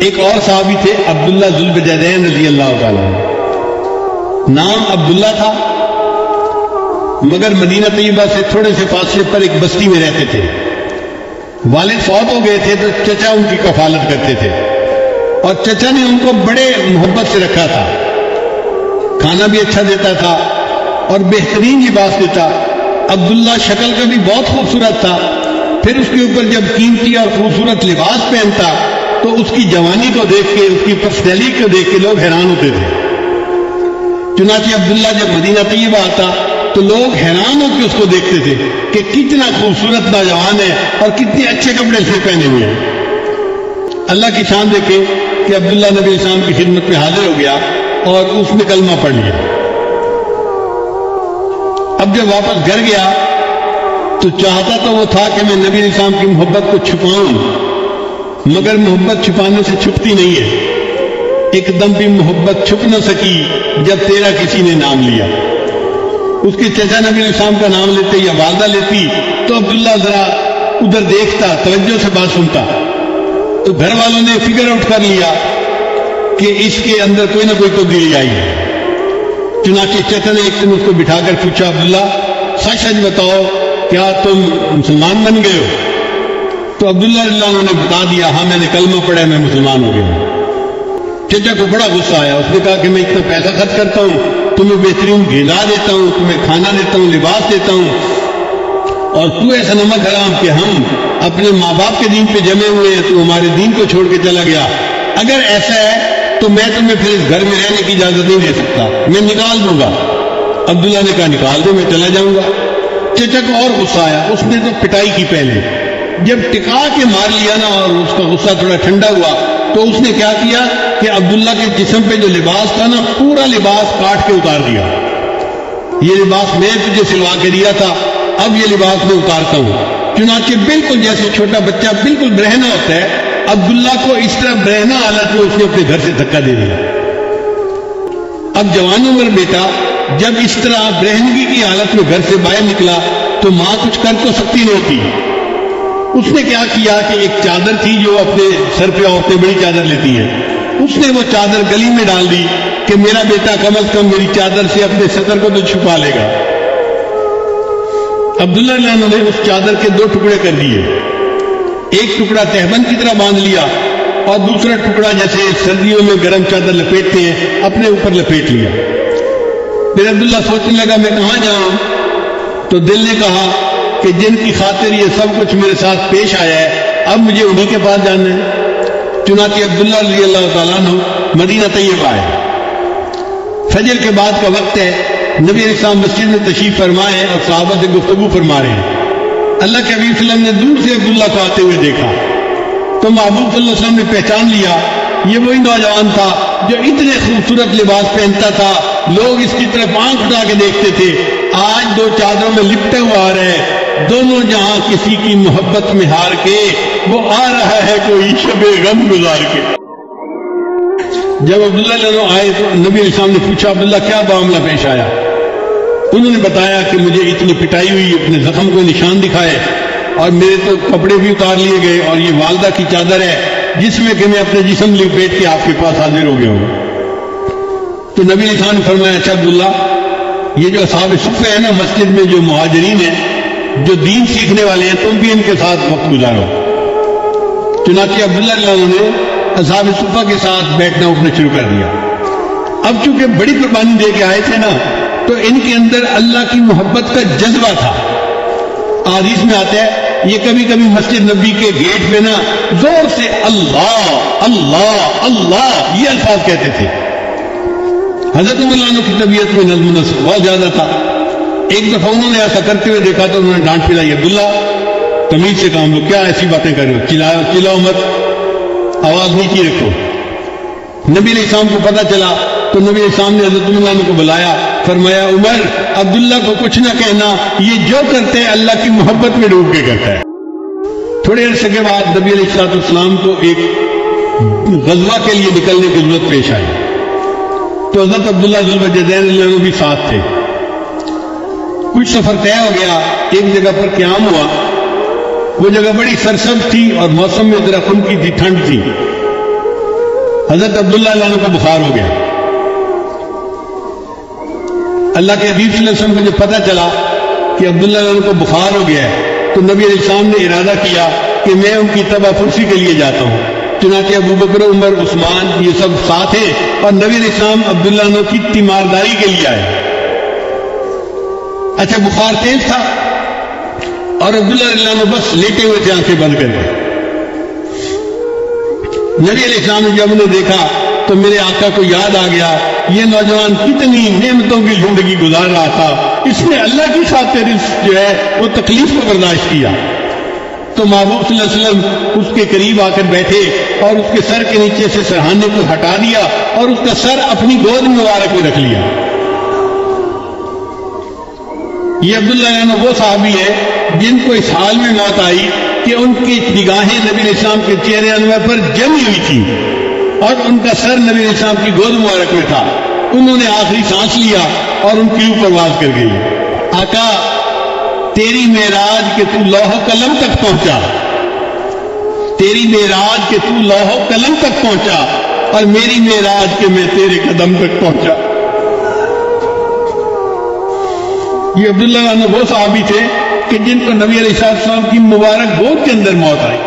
ایک اور صحابی تھے عبداللہ ذوالبجدین رضی اللہ تعالیٰ عنہ، نام عبداللہ تھا، مگر مدینہ طیبہ سے تھوڑے سے فاصلے پر ایک بستی میں رہتے تھے۔ والد فوت ہو گئے تھے تو چچا ان کی کفالت کرتے تھے، اور چچا نے ان کو بڑے محبت سے رکھا تھا، کھانا بھی اچھا دیتا تھا اور بہترین لباس دیتا۔ عبداللہ شکل کا بھی بہت خوبصورت تھا، پھر اس کے اوپر جب قیمتی اور خوبصورت لباس پہنتا تو اس کی جوانی کو دیکھ کے، اس کی پرسنالٹی کو دیکھ کے لوگ حیران ہوتے تھے۔ چنانچہ عبداللہ جب مدینہ طیبہ آتا تو لوگ حیران ہو کے اس کو دیکھتے تھے کہ کتنا خوبصورت نوجوان ہے اور کتنے اچھے کپڑے سے پہنے ہوئے ہیں۔ اللہ کی شان دیکھے کہ عبداللہ نبی اسلام کی خدمت میں حاضر ہو گیا اور اس نے کلمہ پڑھ لیا۔ اب جب واپس گھر گیا تو چاہتا تو وہ تھا کہ میں نبی اسلام کی محبت کو چھپاؤں، مگر محبت چھپانے سے چھپتی نہیں ہے۔ ایک دم بھی محبت چھپ نہ سکی جب تیرا کسی نے نام لیا۔ اس کے چچا نبی اسلام کا نام لیتے یا والدہ لیتی تو عبداللہ ذرا ادھر دیکھتا، توجہ سے بات سنتا، تو گھر والوں نے فگر آؤٹ کر لیا کہ اس کے اندر کوئی نہ کوئی تبدیلی آئی ہے۔ چنانچہ چچا نے ایک دن اس کو بٹھا کر پوچھا، عبداللہ سچ سچ بتاؤ، کیا تم مسلمان بن گئے ہو؟ تو عبداللہ رضی اللہ عنہ نے بتا دیا، ہاں میں نے کلمہ پڑھا ہے، میں مسلمان ہو گیا ہوں۔ چچا کو بڑا غصہ آیا، اس نے کہا کہ میں اتنا پیسہ خرچ کرتا ہوں، تمہیں بہترین غذا دیتا ہوں، تمہیں کھانا دیتا ہوں، لباس دیتا ہوں، اور تو ایسا نمک حرام کہ ہم اپنے ماں باپ کے دین پہ جمے ہوئے ہیں، تو ہمارے دین کو چھوڑ کے چلا گیا۔ اگر ایسا ہے تو میں تمہیں پھر اس گھر میں رہنے کی اجازت نہیں دے سکتا، میں نکال دوں گا۔ عبداللہ نے کہا نکال دے، میں چلا جاؤں گا۔ چچا کو اور غصہ آیا، اس نے تو پٹائی کی پہلے، جب ٹکا کے مار لیا نا اور اس کا غصہ تھوڑا ٹھنڈا ہوا تو اس نے کیا کیا کہ عبداللہ کے جسم پہ جو لباس تھا نا، پورا لباس کاٹ کے اتار دیا۔ یہ لباس میں تجھے سلوا کے دیا تھا، اب یہ لباس میں اتارتا ہوں۔ چنانچہ بالکل جیسے چھوٹا بچہ بالکل برہنہ ہوتا ہے، عبداللہ کو اس طرح برہنہ حالت میں اس نے اپنے گھر سے دھکا دے دیا۔ اب جوان عمر بیٹا جب اس طرح برہنگی کی حالت میں گھر سے باہر نکلا تو ماں کچھ کر تو سکتی نہیں ہوتی۔ اس نے کیا کیا کہ ایک چادر تھی جو اپنے سر پہ عورتیں بڑی چادر لیتی ہیں، اس نے وہ چادر گلی میں ڈال دی کہ میرا بیٹا کم از کم میری چادر سے اپنے سطر کو تو چھپا لے گا۔ عبداللہ رضی اللہ عنہ نے اس چادر کے 2 ٹکڑے کر دیے، ایک ٹکڑا تہبند کی طرح باندھ لیا اور دوسرا ٹکڑا جیسے سردیوں میں گرم چادر لپیٹتے ہیں اپنے اوپر لپیٹ لیا۔ پھر عبداللہ سوچنے لگا میں کہاں جاؤں؟ تو دل نے کہا کہ جن کی خاطر یہ سب کچھ میرے ساتھ پیش آیا ہے اب مجھے انہی کے پاس جانا ہے۔ چنانچہ عبداللہ رضی اللہ تعالیٰ عنہ مدینہ طیبہ آئے۔ فجر کے بعد کا وقت ہے، نبی علیہ السلام مسجد میں تشریف فرما ہے اور صحابہ سے گفتگو فرما رہے ہیں۔ اللہ کے حبیب صلی اللہ علیہ وسلم نے دور سے عبداللہ کو آتے ہوئے دیکھا تو محبوب صلی اللہ علیہ وسلم نے پہچان لیا، یہ وہی نوجوان تھا جو اتنے خوبصورت لباس پہنتا تھا، لوگ اس کی طرف آنکھ اٹھا کے دیکھتے تھے، آج 2 چادروں میں لپٹا ہوا آ رہا ہے، دونوں جہاں کسی کی محبت میں ہار کے وہ آ رہا ہے کوئی شب غم گزار کے۔ جب عبداللہ آئے تو نبی علیہ السلام نے پوچھا عبداللہ کیا معاملہ پیش آیا؟ انہوں نے بتایا کہ مجھے اتنی پٹائی ہوئی، اپنے زخم کو نشان دکھائے اور میرے تو کپڑے بھی اتار لیے گئے، اور یہ والدہ کی چادر ہے جس میں کہ میں اپنے جسم لپیٹ کے آپ کے پاس حاضر ہو گیا ہوں۔ تو نبی علیہ السلام نے فرمایا اچھا عبداللہ، یہ جو اصحاب صفہ ہے نا مسجد میں جو مہاجرین ہیں جو دین سیکھنے والے ہیں، تم بھی ان کے ساتھ وقت گزارو۔ چنانچہ عبداللہ رضی اللہ عنہ نے اصحاب صفہ کے ساتھ بیٹھنا اٹھنا شروع کر دیا۔ اب چونکہ بڑی قربانی دے کے آئے تھے نا تو ان کے اندر اللہ کی محبت کا جذبہ تھا۔ حدیث میں آتا ہے یہ کبھی کبھی مسجد نبی کے گیٹ پہ نا زور سے اللہ اللہ اللہ یہ الفاظ کہتے تھے۔ حضرت عمر عنہ کی طبیعت میں نظم و نسق بہت زیادہ تھا۔ ایک دفعہ انہوں نے ایسا کرتے ہوئے دیکھا تو انہوں نے ڈانٹ پلائی، عبداللہ تمیز سے کام لو، کیا ایسی باتیں کر رہے ہو، چلاؤ مت، آواز نیچی رکھو۔ نبی علیہ السلام کو پتہ چلا تو نبی علیہ السلام نے حضرت عمر عنہ کو بلایا، فرمایا عمر عبداللہ کو کچھ نہ کہنا، یہ جو کرتے ہیں اللہ کی محبت میں ڈوب کے کرتا ہے۔ تھوڑے عرصے کے بعد نبی علیہ السلام کو ایک غزوہ کے لیے نکلنے کی ضرورت پیش آئی تو حضرت عبداللہ ذوالبجدین بھی ساتھ تھے۔ کچھ سفر طے ہو گیا، ایک جگہ پر قیام ہوا، وہ جگہ بڑی سرسبز تھی اور موسم میں ذرا خنکی تھی، ٹھنڈ تھی۔ حضرت عبداللہ عنہ کو بخار ہو گیا. اللہ کے حبیب صلی اللہ علیہ وسلم کو جب پتہ چلا کہ عبداللہ عنہ کو بخار ہو گیا ہے تو نبی علیہ السلام نے ارادہ کیا کہ میں ان کی تباہ پرسی کے لیے جاتا ہوں. چنانچہ ابو بکر، عمر، عثمان یہ سب ساتھ ہیں اور نبی علیہ السلام عبداللہ عنہ کی تیمارداری کے لیے آئے. اچھا بخار تیز تھا اور عبداللہ عنہ بس لیٹے ہوئے تھے آنکھیں بند کر کے. نبی علیہ السلام نے جب انہیں دیکھا تو میرے آقا کو یاد آ گیا یہ نوجوان کتنی نعمتوں کی زندگی گزار رہا تھا، اس نے اللہ کی خاطر جو ہے وہ تکلیف کو برداشت کیا. تو محبوب صلی اللہ علیہ وسلم اس کے قریب آ کر بیٹھے اور اس کے سر کے نیچے سے سرہانے کو ہٹا دیا اور اس کا سر اپنی گود مبارک میں رکھ لیا. یہ عبداللہ عنہ وہ صحابی ہے جن کو اس حال میں موت آئی کہ ان کی نگاہیں نبی علیہ السلام کے چہرے انور پر جمی ہوئی تھی اور ان کا سر نبی علیہ السلام کی گود مبارک میں تھا. انہوں نے آخری سانس لیا اور ان کی روح پرواز کر گئی. آقا تیری معراج کہ تو لوح و قلم تک پہنچا، تیری معراج کہ تو لوح و قلم تک پہنچا اور میری معراج کہ میں تیرے قدم تک پہنچا. یہ عبداللہ عنہ وہ صحابی تھے کہ جن کو نبی علیہ السلام کی مبارک گود کے اندر موت آئی.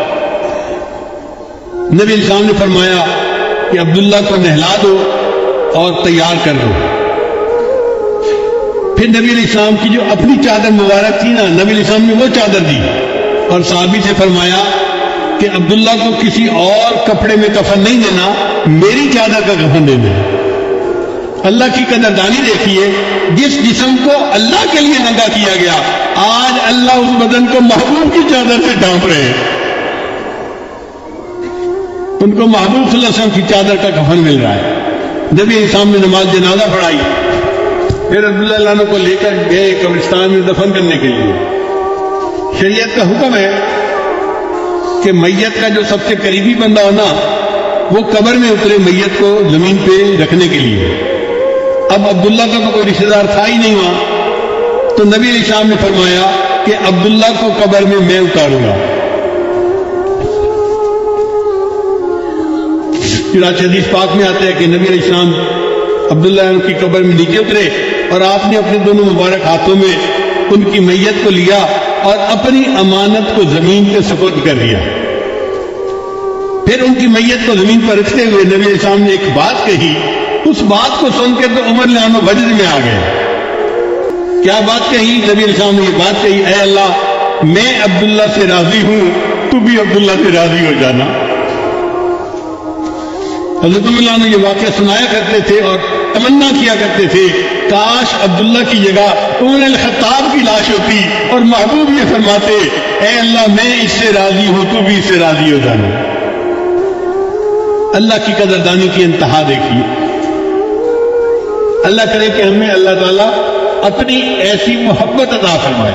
نبی علیہ السلام نے فرمایا کہ عبداللہ کو نہلا دو اور تیار کر دو. پھر نبی علیہ السلام کی جو اپنی چادر مبارک تھی نا، نبی علیہ السلام نے وہ چادر دی اور صحابی سے فرمایا کہ عبداللہ کو کسی اور کپڑے میں کفن نہیں دینا، میری چادر کا کفن دینا. اللہ کی قدردانی دیکھیے، جس جسم کو اللہ کے لیے ننگا کیا گیا آج اللہ اس بدن کو محبوب کی چادر سے ڈھانپ رہے ہیں. ان کو محبوب صلی اللہ علیہ وسلم کی چادر کا کفن مل رہا ہے. نبی علیہ السلام نے نماز جنازہ پڑھائی، پھر عبداللہ عنہ کو لے کر گئے قبرستان میں دفن کرنے کے لیے. شریعت کا حکم ہے کہ میت کا جو سب سے قریبی بندہ ہونا وہ قبر میں اترے میت کو زمین پہ رکھنے کے لیے. اب عبداللہ کا تو کوئی رشتہ دار تھا ہی نہیں وہاں، تو نبی علیہ السلام نے فرمایا کہ عبداللہ کو قبر میں اتاروں گا. چنانچہ حدیث پاک میں آتا ہے کہ نبی علیہ السلام عبداللہ عنہ کی قبر میں نیچے اترے اور آپ نے اپنے دونوں مبارک ہاتھوں میں ان کی میت کو لیا اور اپنی امانت کو زمین پہ سپرد کر دیا. پھر ان کی میت کو زمین پر رکھتے ہوئے نبی علیہ السلام نے ایک بات کہی. اس بات کو سن کے تو عمر عنہ وجد میں آ گئے. کیا بات کہی؟ نبی علیہ السلام نے یہ بات کہی، اے اللہ میں عبداللہ سے راضی ہوں، تو بھی عبداللہ سے راضی ہو جانا. حضرت عمر عنہ یہ واقعہ سنایا کرتے تھے اور تمنا کیا کرتے تھے کاش عبداللہ کی جگہ عمر الخطاب کی لاش ہوتی اور محبوب یہ فرماتے اے اللہ میں اس سے راضی ہوں، تو بھی اس سے راضی ہو جانا. اللہ کی قدردانی کی انتہا دیکھیے. اللہ کرے کہ ہمیں اللہ تعالیٰ اپنی ایسی محبت عطا فرمائے